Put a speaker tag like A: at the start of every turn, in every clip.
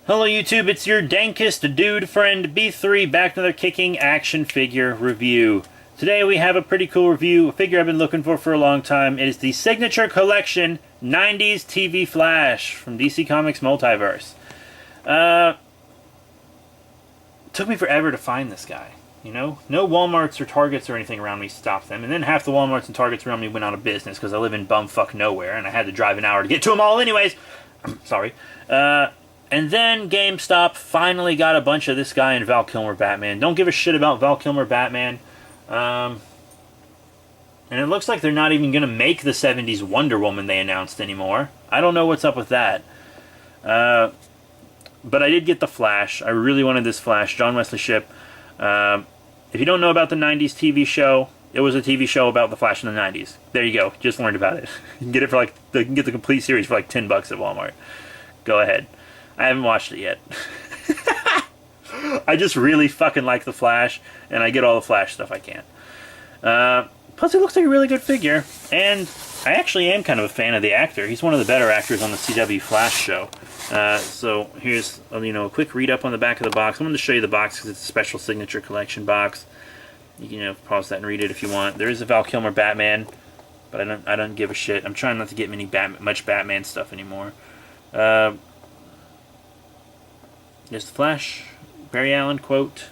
A: Hello YouTube, it's your dankest dude friend B3 back to another kicking action figure review. Today we have a pretty cool review, a figure I've been looking for a long time. It is the Signature Collection 90s TV Flash from DC Comics Multiverse. Took me forever to find this guy, you know? No Walmarts or Targets or anything around me stopped them, and then half the Walmarts and Targets around me went out of business because I live in bumfuck nowhere and I had to drive an hour to get to them all anyways. Sorry. And then GameStop finally got a bunch of this guy in Val Kilmer Batman. Don't give a shit about Val Kilmer Batman. And it looks like they're not even going to make the 70s Wonder Woman they announced anymore. I don't know what's up with that. But I did get the Flash. I really wanted this Flash. John Wesley Shipp. If you don't know about the 90s TV show, it was a TV show about the Flash in the 90s. There you go. Just learned about it. You can get it for you can get the complete series for like $10 at Walmart. Go ahead. I haven't watched it yet. I just really fucking like the Flash, and I get all the Flash stuff I can. Plus, it looks like a really good figure, and I actually am kind of a fan of the actor. He's one of the better actors on the CW Flash show. So here's a quick read up on the back of the box. I'm going to show you the box because it's a special Signature Collection box. You can pause that and read it if you want. There is a Val Kilmer Batman, but I don't give a shit. I'm trying not to get much Batman stuff anymore. There's the Flash, Barry Allen quote,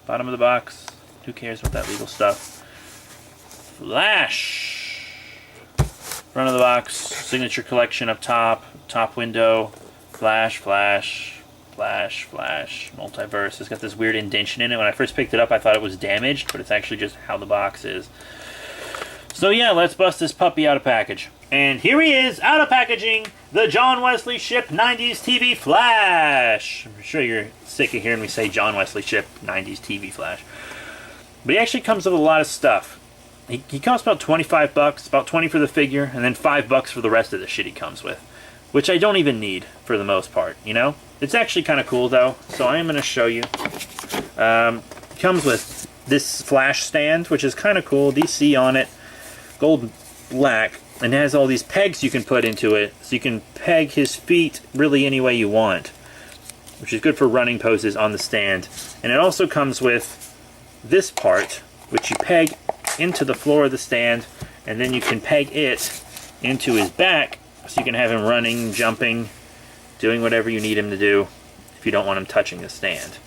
A: bottom of the box. Who cares about that legal stuff? Flash! Front of the box, Signature Collection up top, top window, Flash, Flash, Flash, Flash, Multiverse. It's got this weird indentation in it. When I first picked it up, I thought it was damaged, but it's actually just how the box is. So yeah, let's bust this puppy out of package. And here he is, out of packaging, the John Wesley Shipp 90s TV Flash. I'm sure you're sick of hearing me say John Wesley Shipp 90s TV Flash. But he actually comes with a lot of stuff. He costs about $25, about $20 for the figure, and then $5 for the rest of the shit he comes with. Which I don't even need, for the most part, you know? It's actually kind of cool, though, so I am going to show you. Comes with this Flash stand, which is kind of cool. DC on it. Gold black. And it has all these pegs you can put into it, so you can peg his feet really any way you want, which is good for running poses on the stand. And it also comes with this part, which you peg into the floor of the stand, and then you can peg it into his back, so you can have him running, jumping, doing whatever you need him to do if you don't want him touching the stand.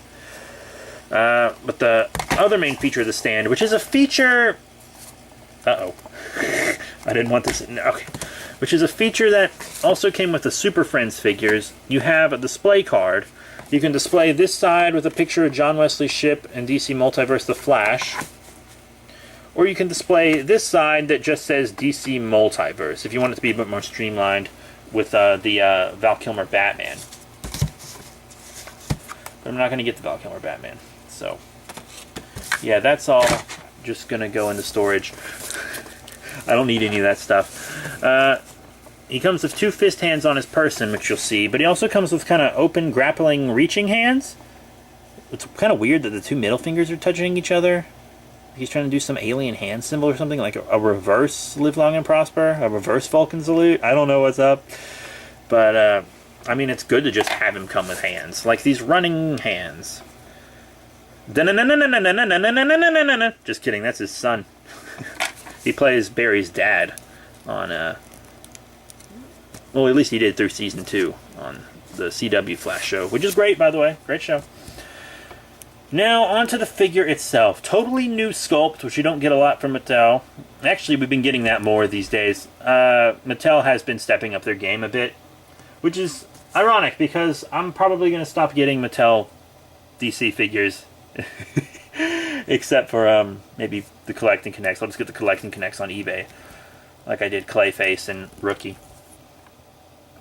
A: But the other main feature of the stand, which is a feature... Uh-oh. I didn't want this. Okay. Which is a feature that also came with the Super Friends figures. You have a display card. You can display this side with a picture of John Wesley Shipp and DC Multiverse The Flash. Or you can display this side that just says DC Multiverse, if you want it to be a bit more streamlined with the Val Kilmer Batman. But I'm not going to get the Val Kilmer Batman. So, yeah, that's all just going to go into storage. I don't need any of that stuff. He comes with two fist hands on his person, which you'll see, but he also comes with kind of open, grappling, reaching hands. It's kind of weird that the two middle fingers are touching each other. He's trying to do some alien hand symbol or something, like a reverse Live Long and Prosper, a reverse Vulcan salute. I don't know what's up. But, I mean, it's good to just have him come with hands, like these running hands. Just kidding, that's his son. He plays Barry's dad on, well, at least he did through Season 2 on the CW Flash show, which is great, by the way. Great show. Now, onto the figure itself. Totally new sculpt, which you don't get a lot from Mattel. Actually, we've been getting that more these days. Mattel has been stepping up their game a bit, which is ironic, because I'm probably going to stop getting Mattel DC figures. Except for maybe the Collect and Connects. I'll just get the Collect and Connects on eBay, like I did Clayface and Rookie.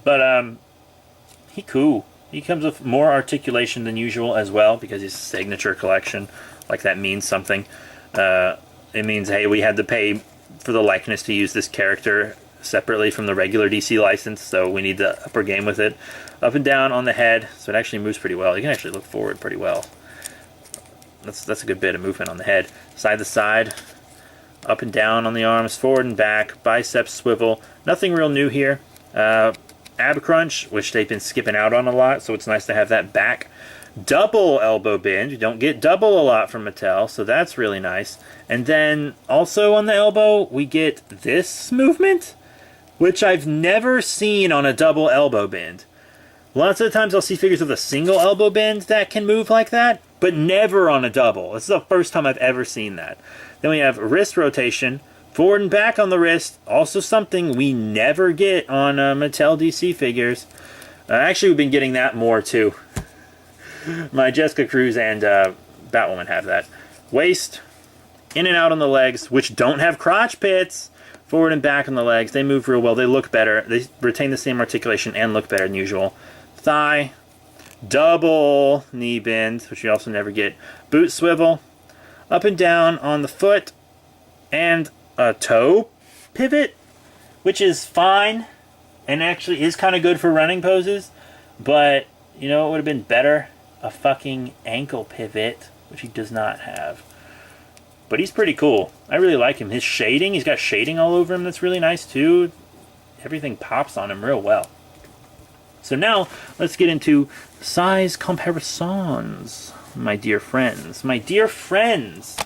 A: But he cool. He comes with more articulation than usual as well, because he's a Signature Collection. Like, that means something. It means, hey, we had to pay for the likeness to use this character separately from the regular DC license, so we need the upper game with it. Up and down on the head, so it actually moves pretty well. You can actually look forward pretty well. That's a good bit of movement on the head. Side to side, up and down on the arms, forward and back, biceps swivel. Nothing real new here. ab crunch, which they've been skipping out on a lot, so it's nice to have that back. Double elbow bend. You don't get double a lot from Mattel, so that's really nice. And then also on the elbow, we get this movement, which I've never seen on a double elbow bend. Lots of the times I'll see figures with a single elbow bend that can move like that, but never on a double. This is the first time I've ever seen that. Then we have wrist rotation, forward and back on the wrist, also something we never get on Mattel DC figures. Actually, we've been getting that more too. My Jessica Cruz and Batwoman have that. Waist, in and out on the legs, which don't have crotch pits. Forward and back on the legs. They move real well. They look better. They retain the same articulation and look better than usual. Thigh, double knee bend, which you also never get. Boot swivel, up and down on the foot, and a toe pivot, which is fine and actually is kind of good for running poses. But, you know, it would have been better? A fucking ankle pivot, which he does not have. But he's pretty cool. I really like him. His shading, he's got shading all over him that's really nice too. Everything pops on him real well. So now, let's get into size comparisons, my dear friends. My dear friends!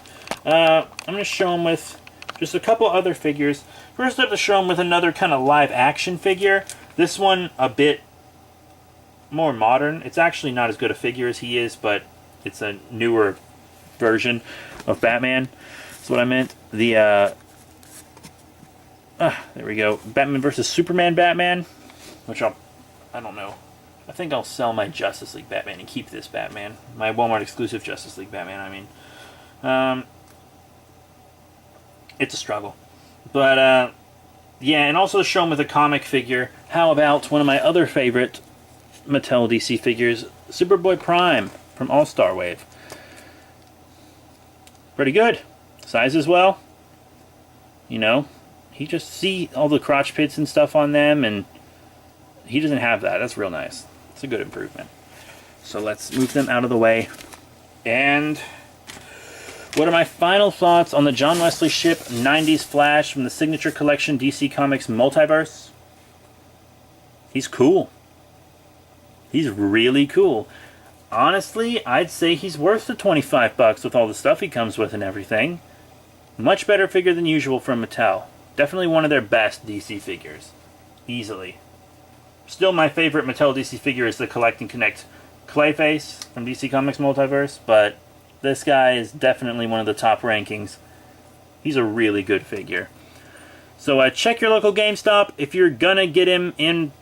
A: I'm going to show them with just a couple other figures. First I have to show them with another kind of live action figure. This one a bit more modern. It's actually not as good a figure as he is, but it's a newer version of Batman. That's what I meant. The there we go. Batman versus Superman Batman, which I don't know. I think I'll sell my Justice League Batman and keep this Batman. My Walmart exclusive Justice League Batman, I mean. It's a struggle. But yeah, and also show him with a comic figure. How about one of my other favorite Mattel DC figures, Superboy Prime from All-Star Wave. Pretty good. Size as well. You know, he just see all the crotch pits and stuff on them, and he doesn't have that. That's real nice. It's a good improvement. So let's move them out of the way. And what are my final thoughts on the John Wesley Shipp 90s Flash from the Signature Collection DC Comics Multiverse? He's cool. He's really cool. Honestly, I'd say he's worth the $25 with all the stuff he comes with and everything. Much better figure than usual from Mattel. Definitely one of their best DC figures. Easily. Still my favorite Mattel DC figure is the Collect and Connect Clayface from DC Comics Multiverse, but this guy is definitely one of the top rankings. He's a really good figure. So check your local GameStop. If you're gonna get him in,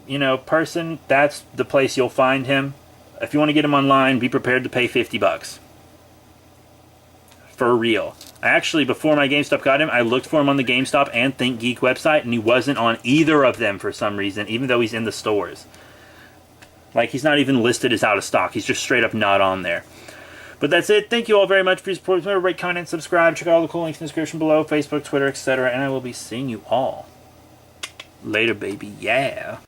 A: you know, person, that's the place you'll find him. If you want to get him online, be prepared to pay $50. For real. I actually, before my GameStop got him, I looked for him on the GameStop and ThinkGeek website, and he wasn't on either of them for some reason, even though he's in the stores. Like, he's not even listed as out of stock. He's just straight up not on there. But that's it. Thank you all very much for your support. Remember, rate, comment, subscribe. Check out all the cool links in the description below. Facebook, Twitter, etc. And I will be seeing you all later, baby. Yeah.